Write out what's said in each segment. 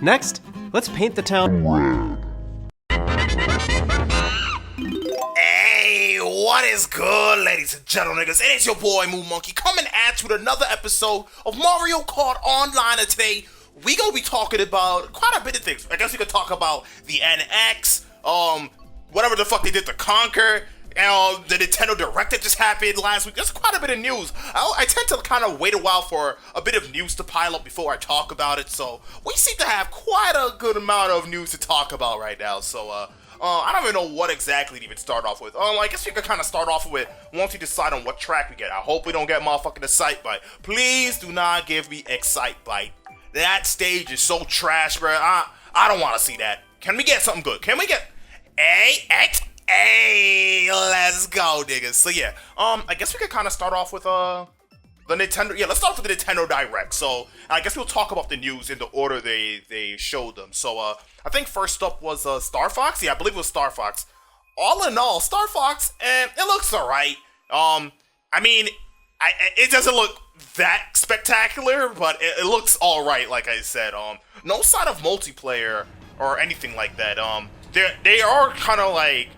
Next, let's paint the town red. Hey, what is good, ladies and gentlemen? It is your boy MoonMonkey coming at you with another episode of Mario Kart Online. And today, we gonna be talking about quite a bit of things. I guess we could talk about the NX, whatever the fuck they did to Conker, and the Nintendo Direct that just happened last week. There's quite a bit of news. I tend to kind of wait a while for a bit of news to pile up before I talk about it, so we seem to have quite a good amount of news to talk about right now, so, I don't even know what exactly to even start off with. I guess we could kind of start off with once we decide on what track we get. I hope we don't get motherfucking Excitebike. Please do not give me Excitebike. That stage is so trash, bro. I don't want to see that. Can we get something good? Can we get Hey, let's go, niggas. So yeah, I guess we could kind of start off with the Nintendo. Yeah, let's start off with the Nintendo Direct. So I guess we'll talk about the news in the order they showed them. So I think first up was Star Fox. Yeah, I believe it was Star Fox. All in all, Star Fox, it looks alright. I mean, it doesn't look that spectacular, but it looks alright. Like I said, no sign of multiplayer or anything like that. They are kind of like.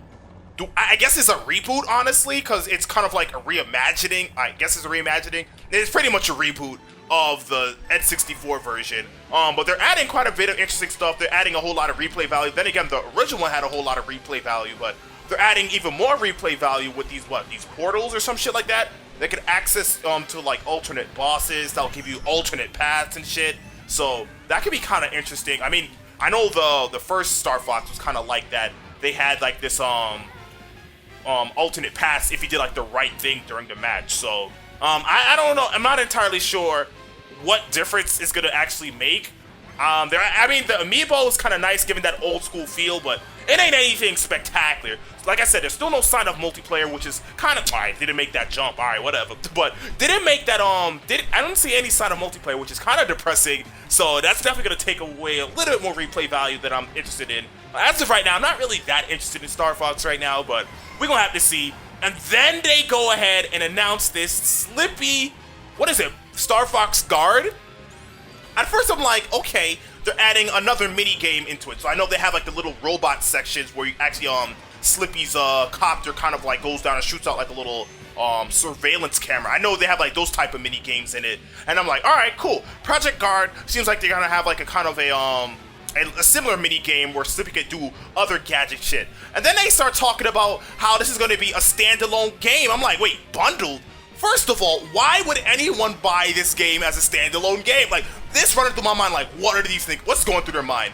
I guess it's a reboot, honestly, because it's kind of like a reimagining. I guess it's a reimagining. It's pretty much a reboot of the N64 version. But they're adding quite a bit of interesting stuff. They're adding a whole lot of replay value. Then again, the original one had a whole lot of replay value, but they're adding even more replay value with these portals or some shit like that. They can access to like alternate bosses. That'll give you alternate paths and shit. So that could be kind of interesting. I mean, I know the first Star Fox was kind of like that. They had like this alternate paths if you did like the right thing during the match. So I don't know. I'm not entirely sure what difference it's gonna actually make. I mean, the amiibo is kind of nice given that old school feel, but it ain't anything spectacular. Like I said, there's still no sign of multiplayer, which is kind of alright. Didn't make that jump, alright, whatever. But didn't make that I don't see any sign of multiplayer, which is kind of depressing. So that's definitely gonna take away a little bit more replay value that I'm interested in. As of right now, I'm not really that interested in Star Fox right now, but we're gonna have to see. And then they go ahead and announce this Slippy, what is it, Star Fox Guard? At first I'm like, okay, they're adding another mini game into it. So I know they have like the little robot sections where you actually Slippy's copter kind of like goes down and shoots out like a little surveillance camera. I know they have like those type of mini games in it, and I'm like, all right, cool. Project Guard seems like they're gonna have like a kind of a similar mini game where Slippy could do other gadget shit. And then they start talking about how this is going to be a standalone game. I'm like, wait, bundled? First of all, why would anyone buy this game as a standalone game? Like, this running through my mind, like, what are these things? What's going through their mind?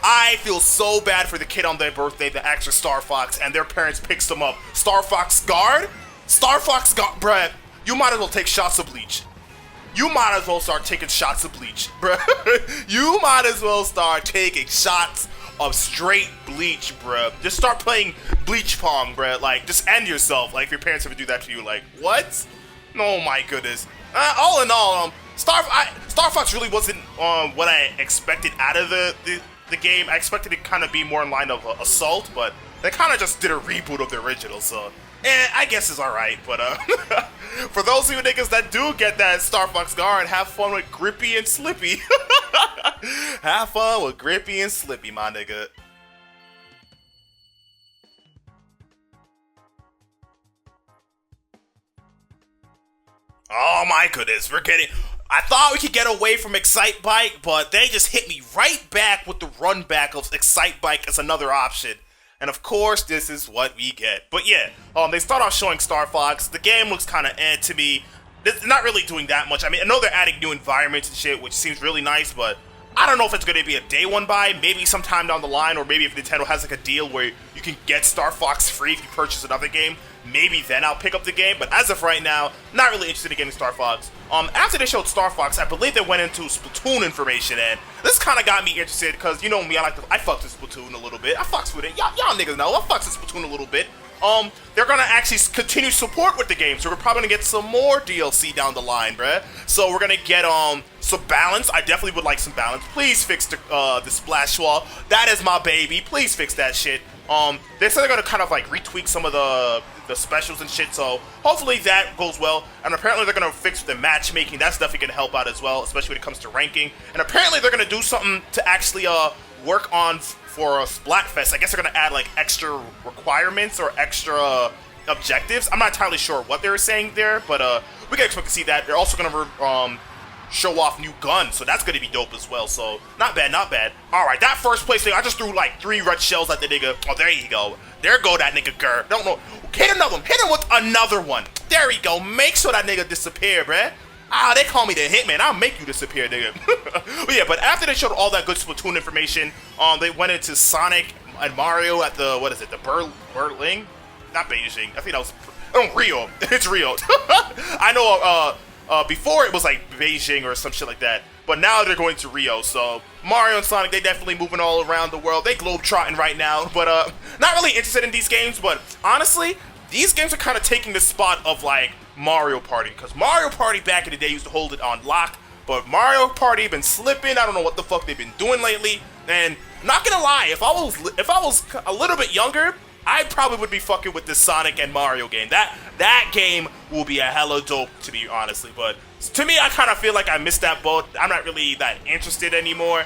I feel so bad for the kid on their birthday, the extra Star Fox, and their parents picks them up. Star Fox Guard? Star Fox Guard, bruh, you might as well take shots of bleach. You might as well start taking shots of bleach, bruh. You might as well start taking shots of straight bleach, bruh. Just start playing bleach pong, bruh. Like, just end yourself. Like, if your parents ever do that to you, like, what? Oh my goodness. All in all, Star Fox really wasn't what I expected out of the game. I expected it to kind of be more in line of Assault, but they kind of just did a reboot of the original, so I guess it's alright, but for those of you niggas that do get that Star Fox Guard, have fun with Grippy and Slippy. Have fun with Grippy and Slippy, my nigga. Oh my goodness, I thought we could get away from Excitebike, but they just hit me right back with the run back of Excitebike as another option. And of course, this is what we get. But yeah, they start off showing Star Fox. The game looks kind of to me. It's not really doing that much. I mean, I know they're adding new environments and shit, which seems really nice, but I don't know if it's going to be a day one buy, maybe sometime down the line, or maybe if Nintendo has like a deal where you can get Star Fox free if you purchase another game, maybe then I'll pick up the game. But as of right now, not really interested in getting Star Fox. After they showed Star Fox, I believe they went into Splatoon information, and this kind of got me interested because you know me, I fucks with Splatoon a little bit. I fucks with it. Y'all niggas know I fucks with Splatoon a little bit. They're gonna actually continue support with the game, so we're probably gonna get some more DLC down the line, bruh. So we're gonna get some balance. I definitely would like some balance. Please fix the splash wall. That is my baby. Please fix that shit. They said they're gonna kind of like retweak some of the the specials and shit. So hopefully that goes well. And apparently they're gonna fix the matchmaking. That's definitely gonna help out as well, especially when it comes to ranking. And apparently they're gonna do something to actually work on for Splatfest. I guess they're gonna add like extra requirements or extra objectives. I'm not entirely sure what they were saying there, but we can expect to see that. They're also gonna show off new guns, so that's gonna be dope as well. So not bad, not bad. All right, that first place thing, I just threw like 3 red shells at the nigga. Oh, there you go. There go that nigga Gur. Don't know. Hit another one. Hit him with another one. There we go. Make sure that nigga disappear, bruh. Ah, they call me the Hitman. I'll make you disappear, nigga. But yeah, but after they showed all that good Splatoon information, they went into Sonic and Mario at the, what is it, the Berling? Not Beijing. I think that was, Rio. It's Rio. I know before it was like Beijing or some shit like that, but now they're going to Rio. So Mario and Sonic, they definitely moving all around the world. They globe-trotting right now, but not really interested in these games. But honestly, these games are kind of taking the spot of like Mario Party, because Mario Party back in the day used to hold it on lock, but Mario Party been slipping. I don't know what the fuck they've been doing lately. And not gonna lie, if I was a little bit younger, I probably would be fucking with the Sonic and Mario game. That game will be a hella dope, to be honestly. But to me, I kind of feel like I missed that boat. I'm not really that interested anymore.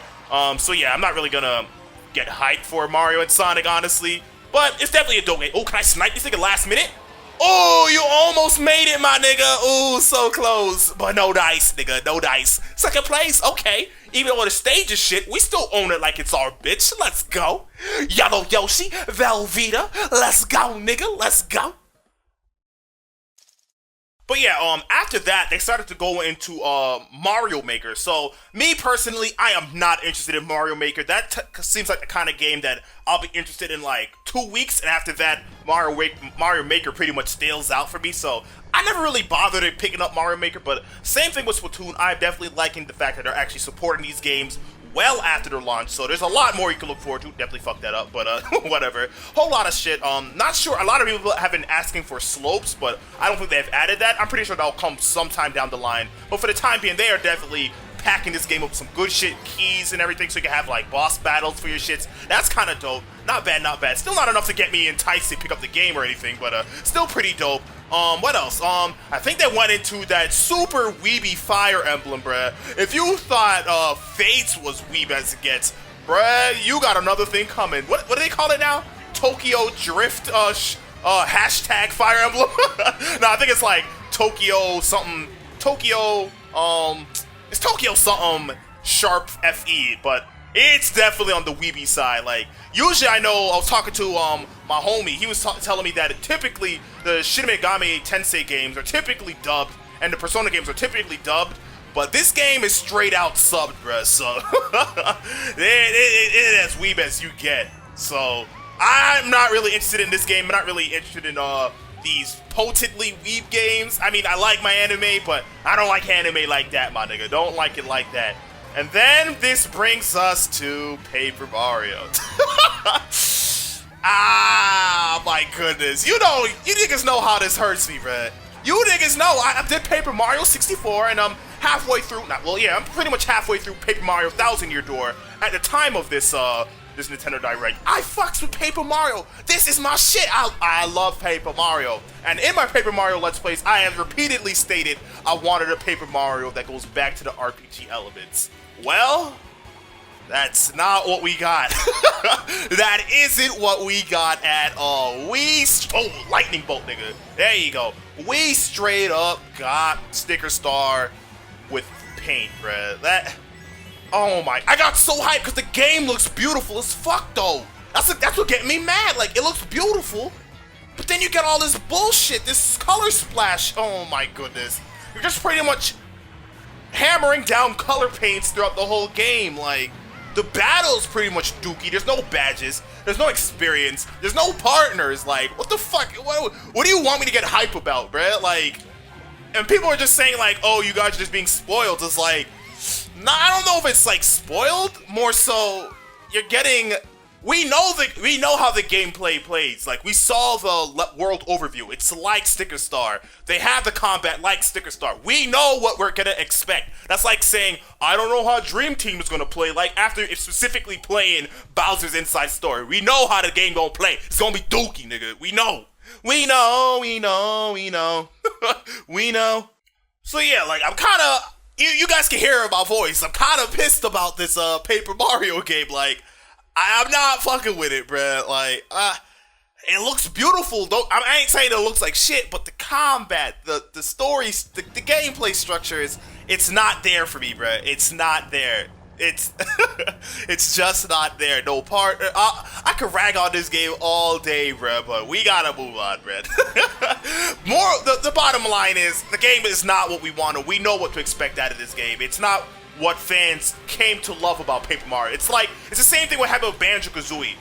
So yeah, I'm not really gonna get hyped for Mario and Sonic, honestly. But it's definitely a dope game. Oh, can I snipe this nigga last minute? Oh, you almost made it, my nigga. Oh, so close. But no dice, nigga. No dice. Second place? Okay. Even though the stage is shit, we still own it like it's our bitch. Let's go. Yellow Yoshi, Velveeta. Let's go, nigga. Let's go. But yeah, after that, they started to go into Mario Maker. So, me personally, I am not interested in Mario Maker. That seems like the kind of game that I'll be interested in like 2 weeks, and after that, Mario Maker pretty much stales out for me. So, I never really bothered in picking up Mario Maker, but same thing with Splatoon. I'm definitely liking the fact that they're actually supporting these games well after their launch, so there's a lot more you can look forward to. Definitely fucked that up, but whatever. Whole lot of shit. Not sure. A lot of people have been asking for slopes, but I don't think they've added that. I'm pretty sure that'll come sometime down the line. But for the time being, they are definitely packing this game up with some good shit, keys and everything, so you can have like boss battles for your shits. That's kind of dope. Not bad, not bad. Still not enough to get me enticed to pick up the game or anything, but still pretty dope. What else? I think they went into that super weeby Fire Emblem, bruh. If you thought Fates was weeb as it gets, bruh, you got another thing coming. What do they call it now? Tokyo Drift hashtag Fire Emblem? No, I think it's like Tokyo something. Tokyo it's Tokyo something Sharp FE, but it's definitely on the weeby side. Like, usually I know, I was talking to my homie, he was telling me that typically the Shin Megami Tensei games are typically dubbed, and the Persona games are typically dubbed, but this game is straight out subbed, bruh, so it is as weeb as you get. So I'm not really interested in this game. I'm not really interested in these potently weeb games. I mean, I like my anime, but I don't like anime like that, my nigga. Don't like it like that. And then this brings us to Paper Mario. Ah, my goodness. You know, you niggas know how this hurts me, bruh. You niggas know I did Paper Mario 64, and I'm halfway through. Well, yeah, I'm pretty much halfway through Paper Mario Thousand Year Door at the time of this this Nintendo Direct. I fucks with Paper Mario. This is my shit. I love Paper Mario. And in my Paper Mario Let's Plays, I have repeatedly stated I wanted a Paper Mario that goes back to the RPG elements. Well, that's not what we got. That isn't what we got at all. Oh, lightning bolt, nigga. There you go. We straight up got Sticker Star with paint, bruh. Oh my, I got so hyped because the game looks beautiful as fuck, though. That's what getting me mad. Like, it looks beautiful, but then you get all this bullshit, this color splash. Oh my goodness. You're just pretty much hammering down color paints throughout the whole game. Like, the battle's pretty much dookie. There's no badges. There's no experience. There's no partners. Like, what the fuck? What do you want me to get hype about, bruh? Like, and people are just saying, like, oh, you guys are just being spoiled. It's like, nah, I don't know if it's, like, spoiled. More so, you're getting... We know how the gameplay plays. Like, we saw the world overview. It's like Sticker Star. They have the combat like Sticker Star. We know what we're gonna expect. That's like saying, I don't know how Dream Team is gonna play, like after it's specifically playing Bowser's Inside Story. We know how the game gonna play. It's gonna be dookie, nigga. We know. We know, we know, we know. We know. So yeah, like I'm kind of, you guys can hear my voice. I'm kind of pissed about this Paper Mario game. Like I'm not fucking with it, bruh. Like it looks beautiful. I ain't saying it looks like shit, but the combat, the stories, the gameplay structure it's not there for me, bruh. It's not there. It's it's just not there. No part. I could rag on this game all day, bruh, but we gotta move on, bruh. The bottom line is the game is not what we wanted. We know what to expect out of this game. It's not what fans came to love about Paper Mario. It's the same thing what happened with Banjo-Kazooie.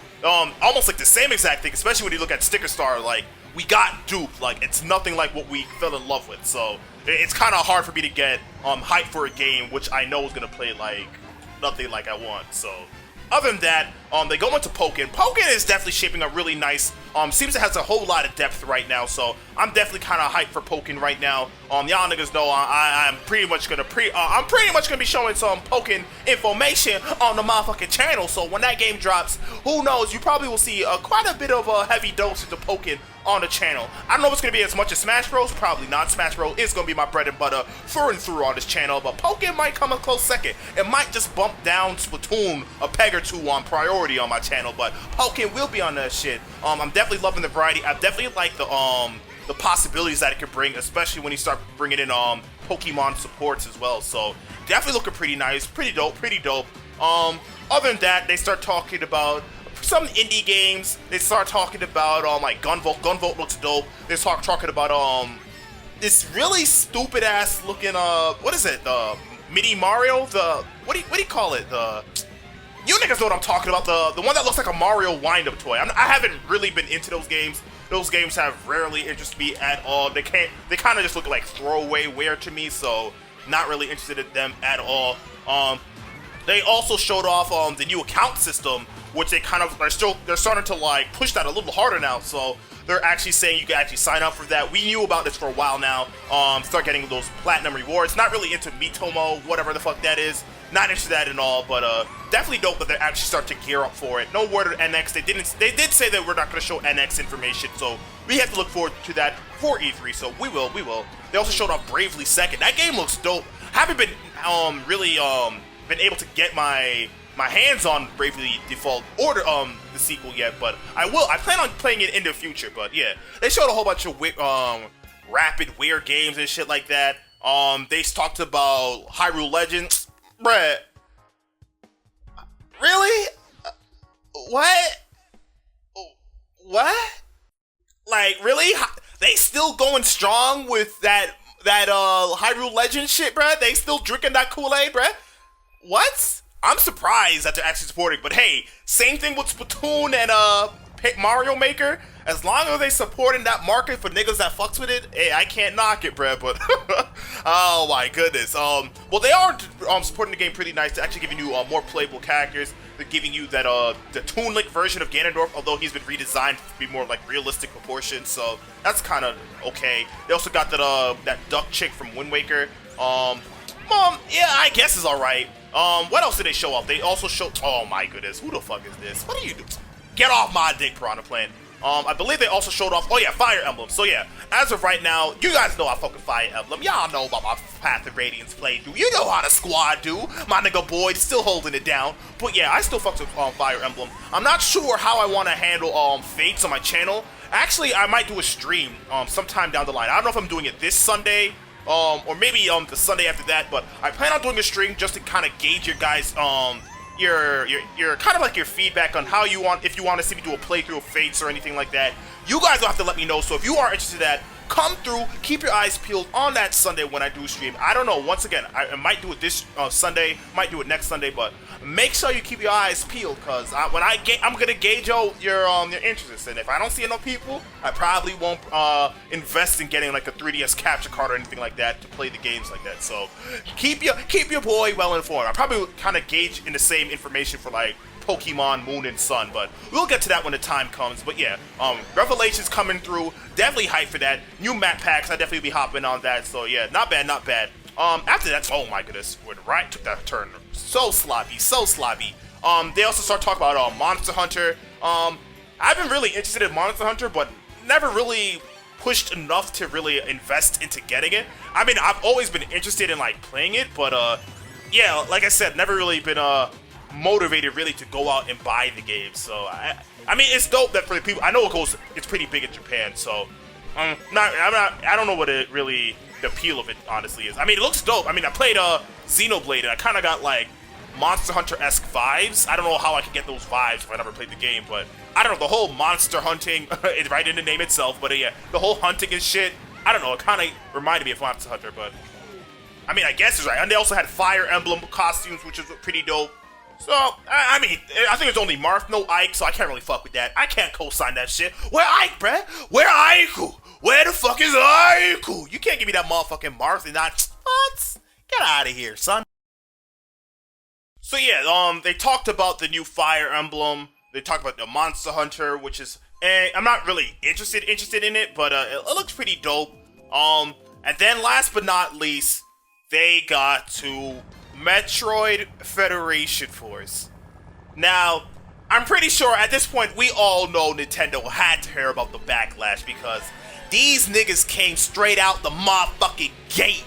Almost like the same exact thing, especially when you look at Sticker Star. Like we got duped. Like it's nothing like what we fell in love with. So it's kind of hard for me to get hyped for a game which I know is gonna play like nothing like I want. So other than that, they go into Pokken. Pokken is definitely shaping up really nice. Seems it has a whole lot of depth right now, so I'm definitely kind of hyped for Pokken right now. Y'all niggas know I'm pretty much gonna be showing some Pokken information on the motherfucking channel. So when that game drops, who knows? You probably will see quite a bit of a heavy dosage of Pokken on the channel. I don't know if it's gonna be as much as Smash Bros. Probably not. Smash Bros. Is gonna be my bread and butter through and through on this channel, but Pokken might come a close second. It might just bump down Splatoon a peg or two on priority on my channel, but Pokken will be on that shit. I'm definitely loving the variety. I definitely like the possibilities that it could bring, especially when you start bringing in Pokemon supports as well. So definitely looking pretty nice, pretty dope. Other than that, they start talking about some indie games. They start talking about like Gunvolt. Gunvolt looks dope. They start talking about this really stupid ass looking what is it? The Mini Mario? The what do you call it? You niggas know what I'm talking about. The one that looks like a Mario wind-up toy. I haven't really been into those games. Those games have rarely interested me at all. They kind of just look like throwaway wear to me, so not really interested in them at all. They also showed off the new account system, which they're starting to like push that a little harder now. So they're actually saying you can actually sign up for that. We knew about this for a while now. Start getting those platinum rewards. Not really into Mitomo, whatever the fuck that is. Not interested in that at all, but definitely dope that they actually start to gear up for it. No word of NX. They did say that we're not going to show NX information, so we have to look forward to that for E3. So we will. They also showed off Bravely Second. That game looks dope. Haven't been really been able to get my hands on Bravely Default or the sequel yet, but I will. I plan on playing it in the future. But yeah, they showed a whole bunch of rapid weird games and shit like that. They talked about Hyrule Legends. Bruh. Really? What? What? Like, really? They still going strong with that Hyrule Legends shit, bruh? They still drinking that Kool-Aid, bruh? What? I'm surprised that they're actually supporting, but hey, same thing with Splatoon and Mario Maker. As long as they supporting that market for niggas that fucks with it, hey, I can't knock it, bruh, but oh my goodness. Well, they are supporting the game pretty nice. They're actually giving you more playable characters. They're giving you that the Toon Link version of Ganondorf, although he's been redesigned to be more like realistic proportions, so that's kind of okay. They also got that duck chick from Wind Waker. Yeah, I guess is alright. What else did they show off? They also showed, oh my goodness, who the fuck is this? What are you doing? Get off my dick, Piranha Plant. I believe they also showed off, oh yeah, Fire Emblem. So yeah, as of right now, you guys know I fucking Fire Emblem. Y'all know about my Path of Radiance playthrough. You know how the squad do. My nigga Boyd still holding it down. But yeah, I still fuck with Fire Emblem. I'm not sure how I want to handle Fates on my channel. Actually, I might do a stream sometime down the line. I don't know if I'm doing it this Sunday, or maybe the Sunday after that, but I plan on doing a stream just to kind of gauge your guys' your kind of like your feedback on how you want, if you want to see me do a playthrough of Fates or anything like that. You guys will have to let me know. So if you are interested in that, come through, keep your eyes peeled on that Sunday when I do stream. I don't know, once again, I might do it this Sunday, might do it next Sunday, but make sure you keep your eyes peeled, because I'm gonna gauge your interests, and if I don't see enough people, I probably won't invest in getting like a 3DS capture card or anything like that to play the games like that. So keep your boy well informed. I probably will kind of gauge in the same information for like Pokemon Moon and Sun, but we'll get to that when the time comes. But yeah, Revelations coming through, definitely hyped for that. New map packs, I definitely be hopping on that. So yeah, not bad. After that, oh my goodness, when Riot took that turn, so sloppy. They also start talking about Monster Hunter. I've been really interested in Monster Hunter, but never really pushed enough to really invest into getting it. I mean, I've always been interested in like playing it, but yeah, like I said, never really been motivated really to go out and buy the game. So I mean, it's dope that for the people, I know it's pretty big in Japan. So I don't know what it really the appeal of it honestly is. I mean, it looks dope. I mean, I played Xenoblade and I kind of got like Monster Hunter-esque vibes. I don't know how I could get those vibes if I never played the game, but I don't know, the whole monster hunting, it's right in the name itself, but yeah, the whole hunting and shit, I don't know, it kind of reminded me of Monster Hunter, but I mean, I guess it's right. And they also had Fire Emblem costumes, which is pretty dope. So, I mean, I think it's only Marth, no Ike, so I can't really fuck with that. I can't co-sign that shit. Where Ike, bruh? Where Aiku? Where the fuck is Aiku? You can't give me that motherfucking Marth and not, what? Get out of here, son. So yeah, they talked about the new Fire Emblem. They talked about the Monster Hunter, which is, I'm not really interested in it, but it looks pretty dope. And then last but not least, they got to Metroid Federation Force. Now, I'm pretty sure at this point we all know Nintendo had to hear about the backlash because these niggas came straight out the motherfucking gate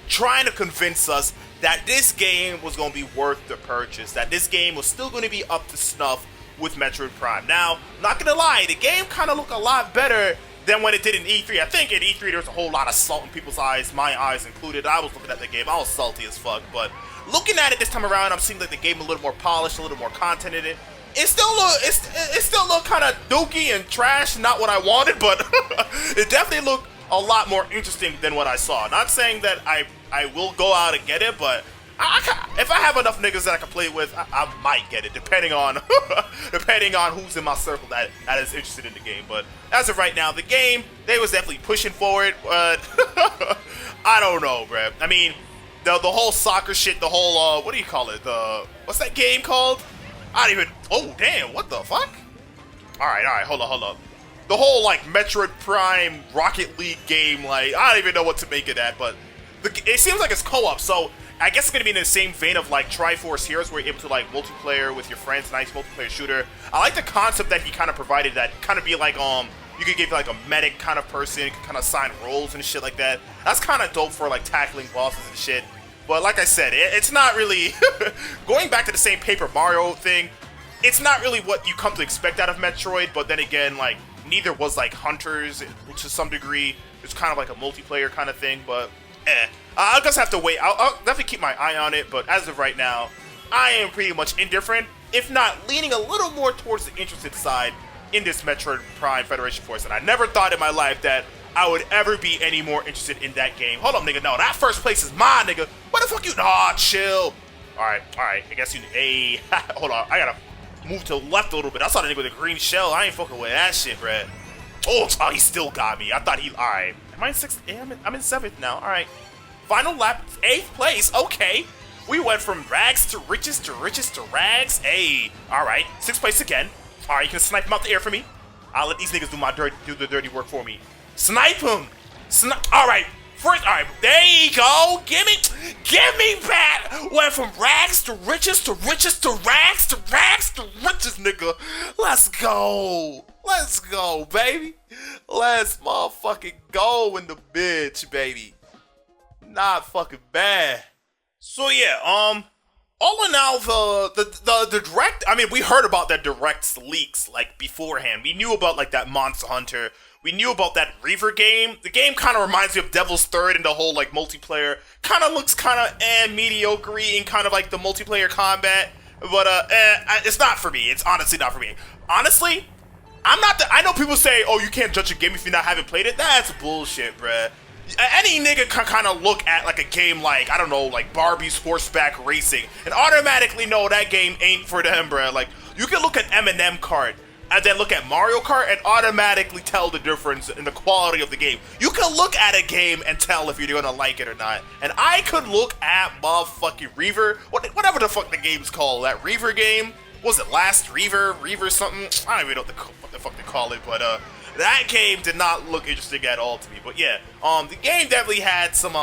trying to convince us that this game was going to be worth the purchase, that this game was still going to be up to snuff with Metroid Prime. Now, not gonna lie, the game kind of looked a lot better than when it did in E3. I think in E3 there was a whole lot of salt in people's eyes, my eyes included. I was looking at the game, I was salty as fuck, but looking at it this time around, I'm seeing like the game a little more polished, a little more content in it. It still looked kind of dookie and trash, not what I wanted, but it definitely looked a lot more interesting than what I saw. Not saying that I will go out and get it, but if I have enough niggas that I can play with, I might get it, depending on who's in my circle that is interested in the game. But as of right now, the game, they was definitely pushing for it, but I don't know, bruh. I mean, the whole soccer shit, the whole, what do you call it? What's that game called? I don't even, oh damn, what the fuck? Alright, hold up. The whole, like, Metroid Prime Rocket League game, like, I don't even know what to make of that, but it seems like it's co-op, so I guess it's going to be in the same vein of, like, Triforce Heroes, where you're able to, like, multiplayer with your friends, nice multiplayer shooter. I like the concept that he kind of provided, that kind of be like, you could give, like, a medic kind of person, you could kind of assign roles and shit like that. That's kind of dope for, like, tackling bosses and shit. But like I said, it's not really, going back to the same Paper Mario thing, it's not really what you come to expect out of Metroid, but then again, like, neither was, like, Hunters, to some degree. It's kind of like a multiplayer kind of thing, but I'll just have to wait. I'll definitely keep my eye on it, but as of right now, I am pretty much indifferent, if not leaning a little more towards the interested side in this Metroid Prime Federation Force, and I never thought in my life that I would ever be any more interested in that game. Hold up, nigga, no, that first place is mine, nigga. What the fuck you, nah, chill. Alright, I guess you, hey, hold on, I gotta move to the left a little bit. I saw the nigga with a green shell, I ain't fucking with that shit, bruh. Oh, he still got me. I thought he, alright. Am I in 6th? Yeah, I'm in 7th now, alright. Final lap, 8th place, okay. We went from rags to riches to riches to rags. Hey, alright, 6th place again. Alright, you can snipe him out the air for me. I'll let these niggas do the dirty work for me. Snipe him! Alright, first, alright, there you go! Give me back! Went from rags to riches to riches to rags to rags to riches, nigga! Let's go! Let's go, baby! Let's motherfucking go in the bitch, baby! Not fucking bad. So yeah, all in all, the direct, I mean, we heard about that direct leaks, like, beforehand. We knew about, like, that Monster Hunter. We knew about that Reaver game. The game kind of reminds me of Devil's Third and the whole, like, multiplayer. Kind of looks kind of, mediocre in kind of, like, the multiplayer combat. But, it's not for me. It's honestly not for me. Honestly, I know people say, oh, you can't judge a game if you haven't played it. That's bullshit, bruh. Any nigga can kind of look at, like, a game like, I don't know, like Barbie's Horseback Racing and automatically know that game ain't for them, bruh. Like, you can look at M&M Kart and then look at Mario Kart and automatically tell the difference in the quality of the game. You can look at a game and tell if you're gonna like it or not. And I could look at motherfucking Reaver, whatever the fuck the game's called, that Reaver game. Was it Last Reaver something? I don't even know what the fuck they call it, but that game did not look interesting at all to me. But yeah, the game definitely had some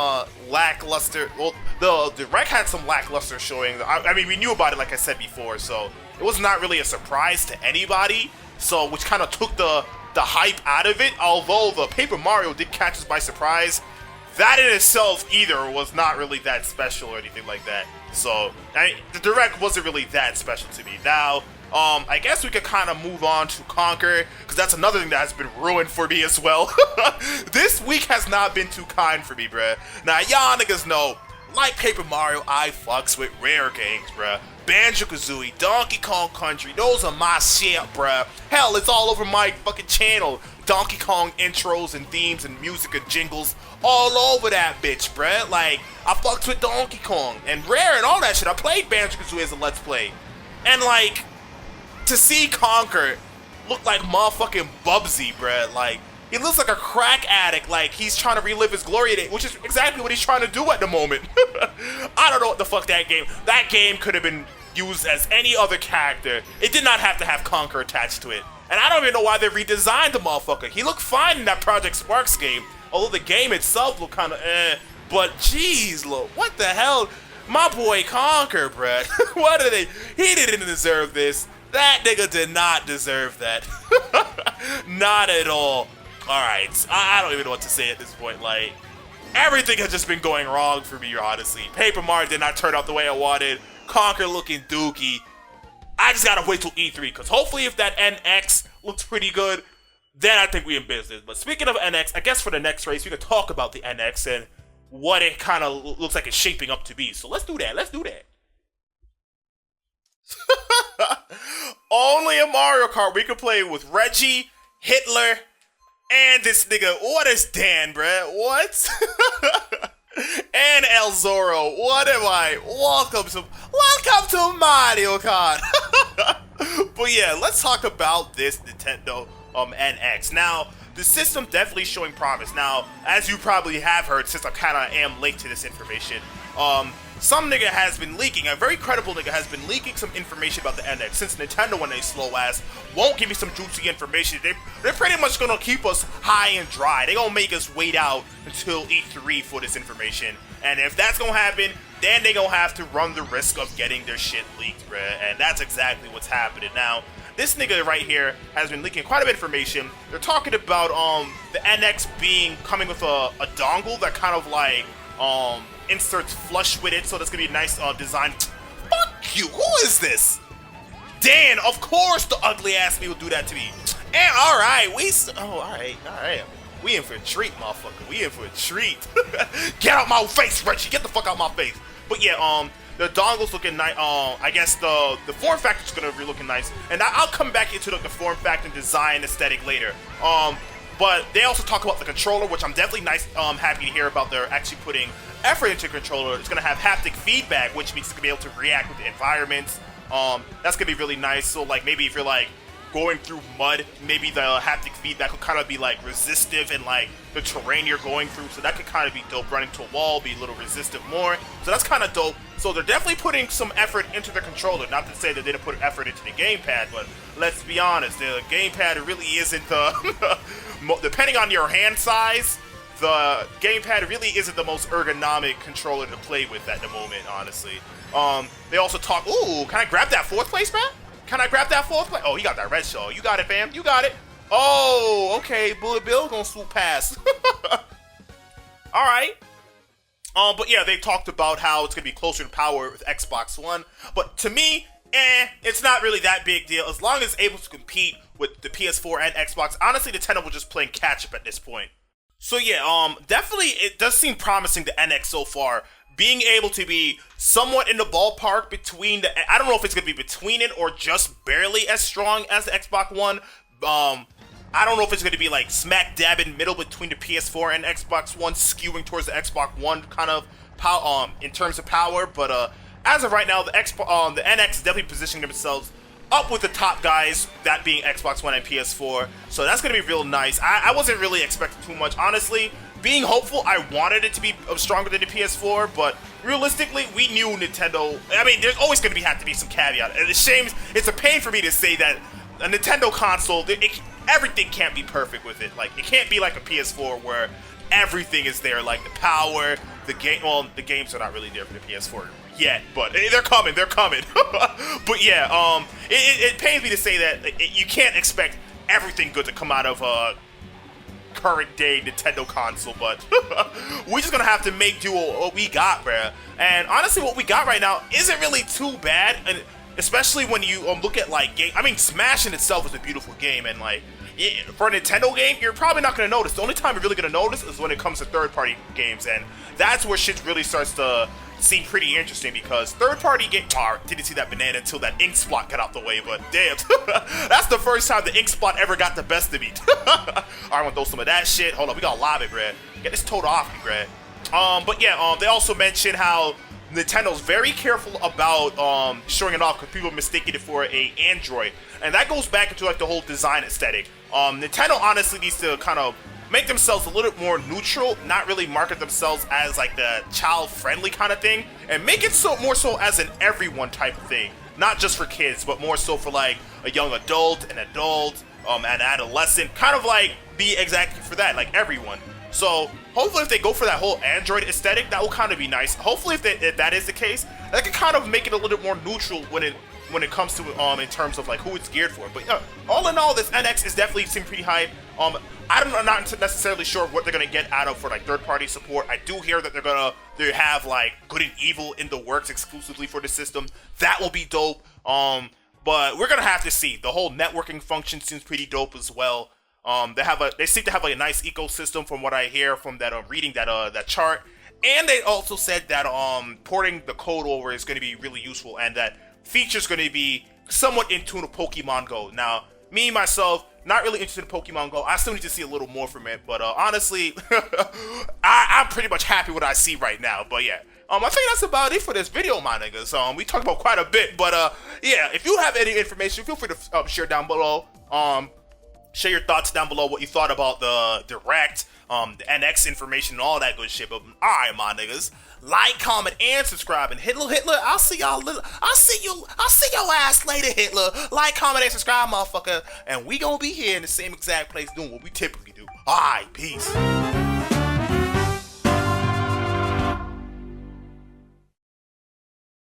lackluster. Well, the direct had some lackluster showing. I mean, we knew about it, like I said before, so it was not really a surprise to anybody. So, which kind of took the the hype out of it, although the Paper Mario did catch us by surprise. That in itself either was not really that special or anything like that. So, the Direct wasn't really that special to me. Now, I guess we could kind of move on to Conker, because that's another thing that has been ruined for me as well. This week has not been too kind for me, bruh. Now, y'all niggas know, like Paper Mario, I fucks with rare games, bruh. Banjo-Kazooie, Donkey Kong Country, those are my shit, bruh. Hell, it's all over my fucking channel. Donkey Kong intros and themes and music and jingles all over that bitch, bruh. Like, I fucked with Donkey Kong and Rare and all that shit. I played Banjo-Kazooie as a Let's Play. And, like, to see Conker look like motherfucking Bubsy, bruh. Like, he looks like a crack addict, like he's trying to relive his glory days, which is exactly what he's trying to do at the moment. I don't know what the fuck that game could have been used as any other character. It did not have to have Conker attached to it. And I don't even know why they redesigned the motherfucker. He looked fine in that Project Sparks game, although the game itself looked kind of but jeez, look, what the hell? My boy Conker, bruh. What did they? He didn't deserve this. That nigga did not deserve that. Not at all. Alright, I don't even know what to say at this point. Like, everything has just been going wrong for me, honestly. Paper Mario did not turn out the way I wanted. Conker looking dookie. I just gotta wait till E3, because hopefully if that NX looks pretty good, then I think we in business. But speaking of NX, I guess for the next race, we can talk about the NX and what it kind of looks like it's shaping up to be. So let's do that, let's do that. Only a Mario Kart we can play with Reggie, Hitler, and this nigga, what is Dan, bruh? What? And El Zorro, what am I? Welcome to Mario Kart. But yeah, let's talk about this Nintendo NX. Now, the system definitely showing promise. Now, as you probably have heard, since I kind of am late to this information, some nigga has been leaking, a very credible nigga has been leaking some information about the NX. Since Nintendo, when they slow ass, won't give me some juicy information, they're pretty much gonna keep us high and dry. They gonna make us wait out until E3 for this information. And if that's gonna happen, then they gonna have to run the risk of getting their shit leaked, bruh. And that's exactly what's happening now. This nigga right here has been leaking quite a bit of information. They're talking about the NX coming with a dongle that kind of like inserts flush with it, so that's gonna be a nice design. Fuck you! Who is this? Dan, of course the ugly ass me will do that to me. And alright, alright. We in for a treat, motherfucker. We in for a treat. Get out my face, Reggie. Get the fuck out my face. But yeah, the dongle's looking nice. I guess the form factor's gonna be looking nice. And I'll come back into the form factor and design aesthetic later. But they also talk about the controller, which I'm definitely happy to hear about. They're actually putting effort into the controller. It's gonna have haptic feedback, which means it's gonna be able to react with the environments. That's gonna be really nice. So like maybe if you're like going through mud, maybe the haptic feedback will kind of be like resistive and like the terrain you're going through. So that could kind of be dope. Running to a wall, be a little resistive more. So that's kind of dope. So they're definitely putting some effort into the controller. Not to say that they didn't put effort into the gamepad, but let's be honest, the gamepad really isn't the depending on your hand size, the gamepad really isn't the most ergonomic controller to play with at the moment, honestly. They also talk, ooh, can I grab that 4th place, man? Can I grab that 4th place? Oh, you got that red shell. You got it, fam. You got it. Oh, okay. Bullet Bill gonna swoop past. Alright. But yeah, they talked about how it's gonna be closer to power with Xbox One. But to me, it's not really that big deal. As long as it's able to compete with the PS4 and Xbox, honestly, Nintendo was just playing catch-up at this point. So yeah, definitely it does seem promising, the NX so far. Being able to be somewhat in the ballpark between I don't know if it's going to be between it or just barely as strong as the Xbox One. I don't know if it's going to be like smack dab in middle between the PS4 and Xbox One, skewing towards the Xbox One kind of power, in terms of power. But as of right now, the NX is definitely positioning themselves up with the top guys, that being Xbox One and PS4. So that's going to be real nice. I wasn't really expecting too much, honestly. Being hopeful, I wanted it to be stronger than the PS4, but realistically, we knew Nintendo. I mean, there's always going to have to be some caveat. And it's a pain for me to say that a Nintendo console, everything can't be perfect with it. Like, it can't be like a PS4 where everything is there, like the power, the game. Well, the games are not really there for the PS4 yet, but they're coming. But yeah, it pains me to say that you can't expect everything good to come out of current day Nintendo console, but we're just gonna have to make do with what we got, bruh. And honestly, what we got right now isn't really too bad, and especially when you look at like game. I mean, Smash in itself is a beautiful game, and like for a Nintendo game, you're probably not gonna notice. The only time you're really gonna notice is when it comes to third-party games, and that's where shit really starts to seem pretty interesting, because third-party game. Oh, didn't see that banana until that ink splot got out the way, but damn, that's the first time the ink splot ever got the best of me. Alright, I'm gonna throw some of that shit. Hold on, we gotta lob it, bruh. Get this toad off me, bruh. But yeah, they also mentioned how Nintendo's very careful about showing it off because people mistaking it for a Android, and that goes back into like the whole design aesthetic. Nintendo honestly needs to kind of make themselves a little bit more neutral, not really market themselves as like the child-friendly kind of thing, and make it so more so as an everyone type of thing, not just for kids, but more so for like a young adult, an adult, an adolescent, kind of like be exactly for that, like everyone. So hopefully if they go for that whole Android aesthetic, that will kind of be nice. Hopefully if that is the case, that could kind of make it a little bit more neutral when it comes to in terms of like who it's geared for. But all in all, this NX is definitely seem pretty hype. I'm not necessarily sure what they're gonna get out of for like third-party support. I do hear that they have like Good and Evil in the works exclusively for the system. That will be dope. But we're gonna have to see. The whole networking function seems pretty dope as well. They seem to have like a nice ecosystem from what I hear from that reading that chart. And they also said that porting the code over is going to be really useful, and that feature's going to be somewhat in tune with Pokemon Go. Now, me myself, not really interested in Pokemon Go. I still need to see a little more from it, but honestly, I'm pretty much happy with what I see right now. But yeah, I think that's about it for this video, my niggas. We talked about quite a bit, but yeah, if you have any information, feel free to share down below. Share your thoughts down below, what you thought about the Direct, the NX information, and all that good shit. But alright, my niggas, like, comment, and subscribe. And Hitler, I'll see y'all. I'll see your ass later, Hitler. Like, comment, and subscribe, motherfucker. And we gonna be here in the same exact place doing what we typically do. Alright, peace.